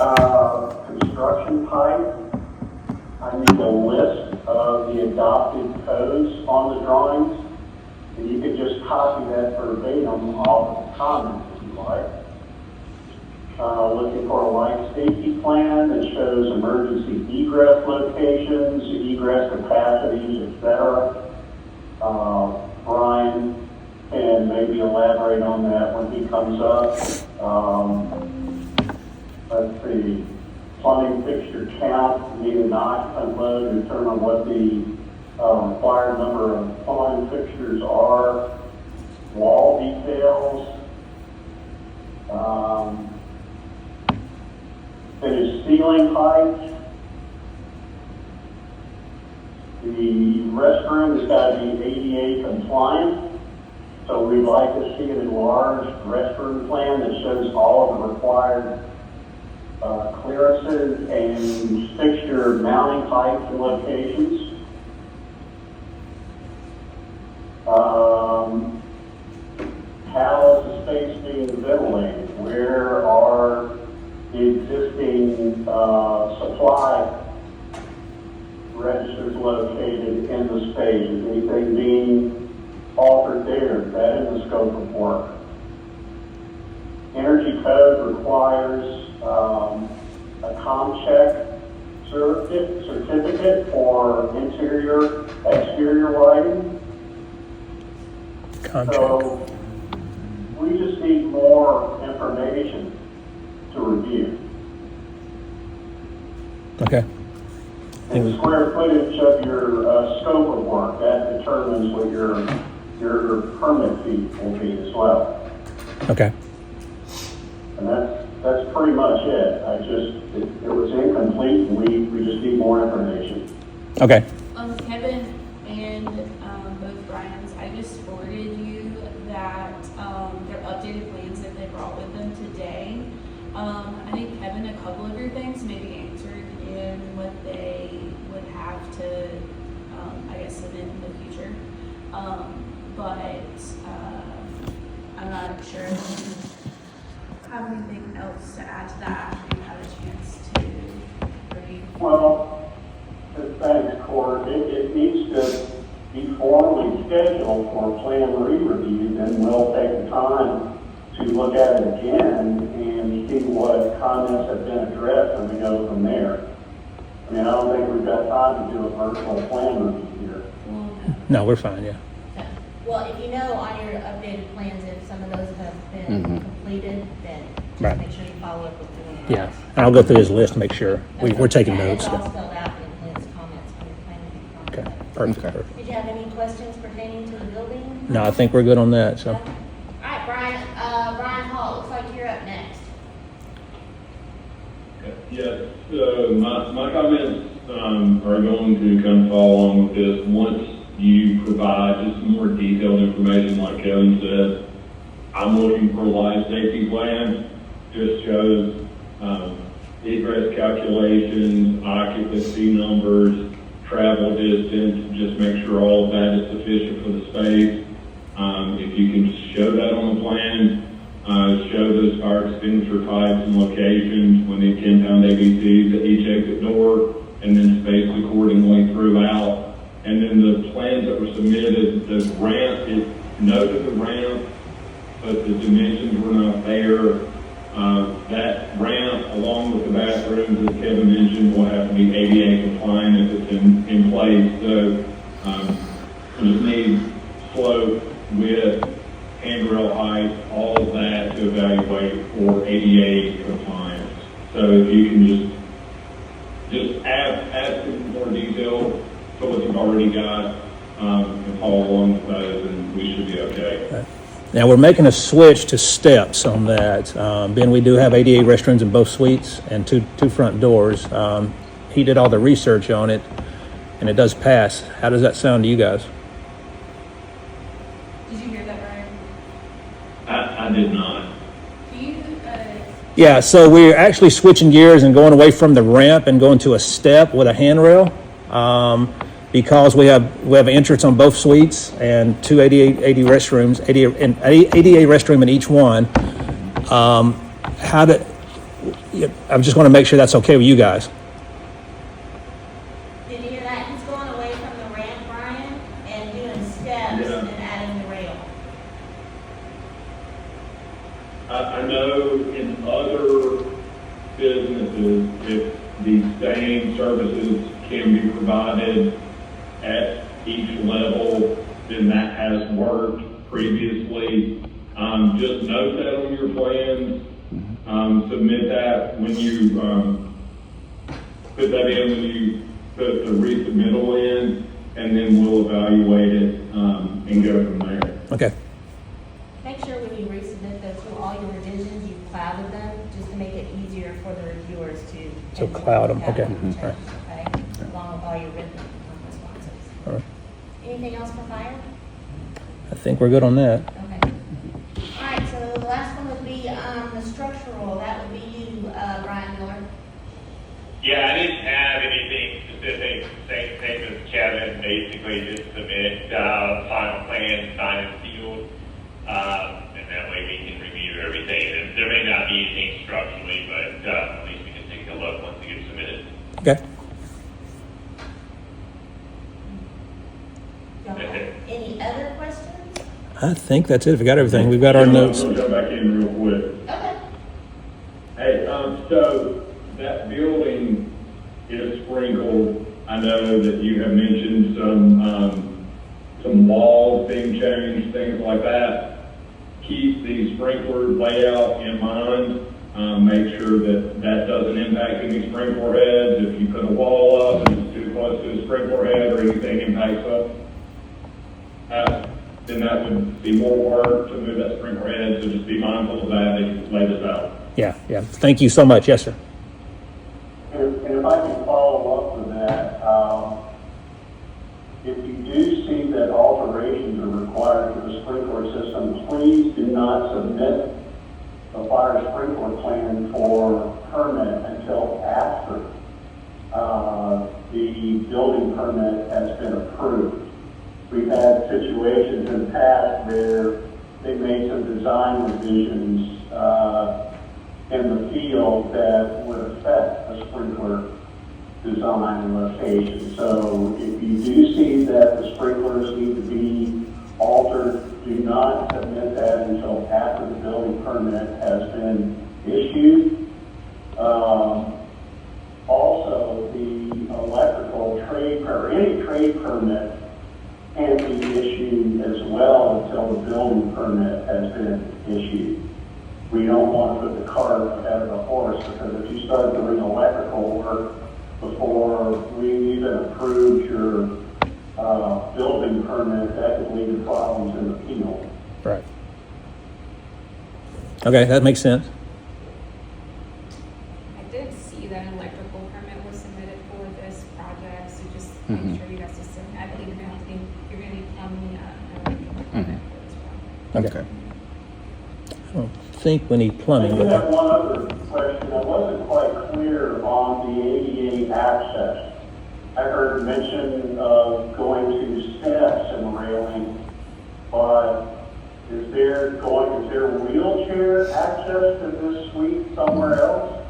Construction type, I need a list of the adopted codes on the drawings, and you could just copy that verbatim off of the comments if you like. Looking for a life safety plan that shows emergency egress locations, egress capacities, etc. Brian can maybe elaborate on that when he comes up. Let's see, plumbing fixture count, need an occupant load, determine what the required number of plumbing fixtures are, wall details, finished ceiling height. The restroom has got to be ADA compliant, so we'd like to see an enlarged restroom plan that shows all of the required clearances and fixture mounting heights and locations. How is the space being ventilated? Where are the existing supply registers located in the space? Is anything being altered there? Is that in the scope of work? Energy code requires a ComCheck certificate for interior, exterior lighting. So we just need more information to review. Okay. And the square footage of your scope of work, that determines what your permit fee will be as well. Okay. And that's pretty much it. It was incomplete, and we just need more information. Okay. Kevin and both Brian's, I just forwarded you that their updated plans that they brought with them today. I think Kevin, a couple of your things maybe answered in what they would have to, I guess, submit in the future. But I'm not sure if you have anything else to add to that. If you had a chance to review. Well, thanks, Court. It needs to be formally scheduled for a plan re-review, then we'll take the time to look at it again and see what comments have been addressed, and we go from there. I mean, I don't think we've got time to do a virtual plan review here. No, we're fine, yeah. Well, if you know on your updated plans, if some of those have been completed, then just Right. make sure you follow up with them. Yeah. And I'll go through his list to make sure. We're taking notes. It's all spelled out in his comments on your plan. Okay, perfect. Okay. Perfect. Did you have any questions pertaining to the building? No, I think we're good on that, so. All right, Brian, Brian Hall, looks like you're up next. Yes, so my comments are going to kind of follow along with this. Once you provide just some more detailed information, like Kevin said, I'm looking for a life safety plan. Just shows egress calculations, occupancy numbers, travel distance, just make sure all of that is sufficient for the space. If you can show that on the plan, show those fire extinguisher types and locations when they 10-pound ABCs at each exit door, and then spaced accordingly throughout. And then the plans that were submitted, the ramp, it noted the ramp, but the dimensions were not there. That ramp, along with the bathrooms, as Kevin mentioned, will have to be ADA compliant if it's in place. So we just need slope, width, handrail height, all of that to evaluate for ADA compliance. So if you can just add some more detail to what you've already got and follow along with those, and we should be okay. Now, we're making a switch to steps on that. Ben, we do have ADA restrooms in both suites and two front doors. He did all the research on it, and it does pass. How does that sound to you guys? Did you hear that, Brian? I did not. Do you, Yeah, so we're actually switching gears and going away from the ramp and going to a step with a handrail. Because we have an entrance on both suites and two ADA restrooms, ADA restroom in each one. yeah, I just want to make sure that's okay with you guys. Did you hear that? He's going away from the ramp, Brian, and doing steps Yeah. and adding the rail. I know in other businesses, if the same services can be provided at each level, then that has worked previously. Just note that on your plans. Submit that when you, put that in when you put the resubmittal in, and then we'll evaluate it, and go from there. Okay. Make sure when you resubmit those, to all your revisions, you clouded them, just to make it easier for the reviewers to. So cloud 'em, okay. Change, All right. Okay, along with all your written responses. All right. Anything else for fire? I think we're good on that. Okay. All right, so the last one would be, the structural, that would be you, Brian Miller. Yeah, I didn't have anything specific, same as Kevin, basically just submit, final plan, sign and sealed. And that way we can review everything. And there may not be anything structurally, but, at least we can take a look once it gets submitted. Okay. Y'all have any other questions? I think that's it. If we got everything, we've got our notes. I'll jump back in real quick. Okay. Hey, so that building is sprinkled. I know that you have mentioned some walls being changed, things like that. Keep the sprinkler layout in mind. Make sure that that doesn't impact any sprinkler heads. If you put a wall up and it's too close to the sprinkler head or anything impacts up, then that would be more work to move that sprinkler head. So just be mindful of that as you lay this out. Yeah, yeah. Thank you so much. Yes, sir. And if I can follow up with that, if you do see that alterations are required to the sprinkler system, please do not submit a fire sprinkler plan for permit until after the building permit has been approved. We've had situations in the past where they made some design revisions in the field that would affect the sprinkler design and location. So if you do see that the sprinklers need to be altered, do not submit that until after the building permit has been issued. Also, the electrical trade, or any trade permit can be issued as well until the building permit has been issued. We don't want to put the cart ahead of the horse, because if you start doing electrical work before we even approved your building permit, that could lead to problems in the field. Right. Okay, that makes sense. I did see that an electrical permit was submitted for this project, so just make sure you guys just send, I believe you're gonna be plumbing, an electrical permit for this project. Okay. I don't think we need I plumbing, do have but one other question. I wasn't quite clear on the ADA access. I heard mention of going to steps and railing, but is there wheelchair access to this suite somewhere else?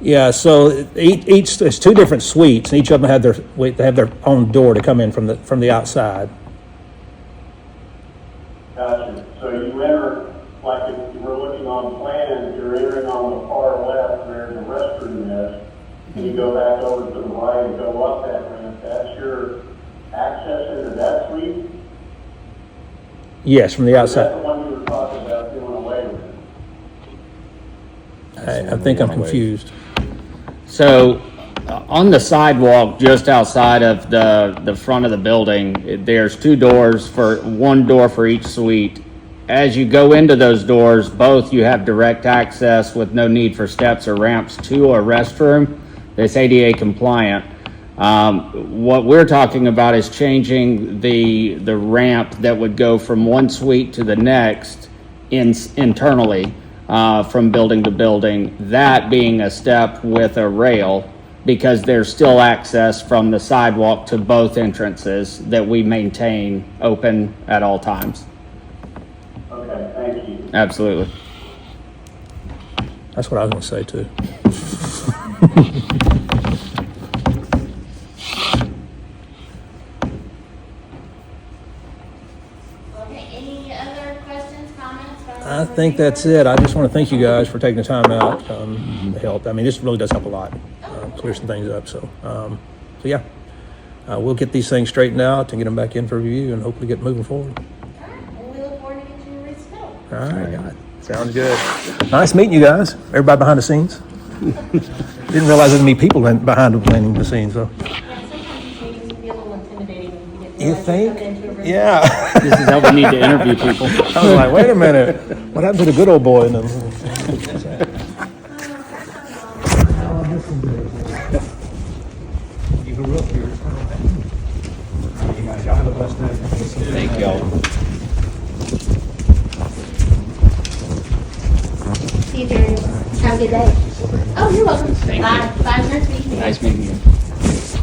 yeah. So each there's two different suites, and each of them have their own door to come in from the outside. Gotcha. So you enter, like if you were looking on plans, you're entering on the far left where the restroom is, and you go back over to the right and go up that ramp. That's your access into that suite? Yes, from the Is that outside. the one you were talking about doing away with? I think I'm confused. So, on the sidewalk just outside of the front of the building, there's one door for each suite. As you go into those doors, both you have direct access with no need for steps or ramps to a restroom that's ADA compliant. What we're talking about is changing the ramp that would go from one suite to the next internally from building to building, that being a step with a rail, because there's still access from the sidewalk to both entrances that we maintain open at all times. Okay, thank you. Absolutely. That's what I was gonna say too. Okay, any other questions, comments? I think that's it. I just want to thank you guys for taking the time out to help. I mean, this really does help a lot, clear some things up. So yeah, we'll get these things straightened out and get them back in for review and hopefully get moving forward. All right, well, we look forward to getting you resubmitted. All right, God. Sounds good. Nice meeting you guys. Everybody behind the scenes. Didn't realize there'd be people behind the scenes. So Yeah, sometimes these meetings can be a little intimidating when you get. you realize you're think? coming into a room. Yeah. This is how we need to interview people. I was like, wait a minute. What happened to the good old boy? And Thank y'all. See you, Jerry. Have a good day. Oh, you're welcome. Bye. Bye. Nice meeting you. Nice meeting you.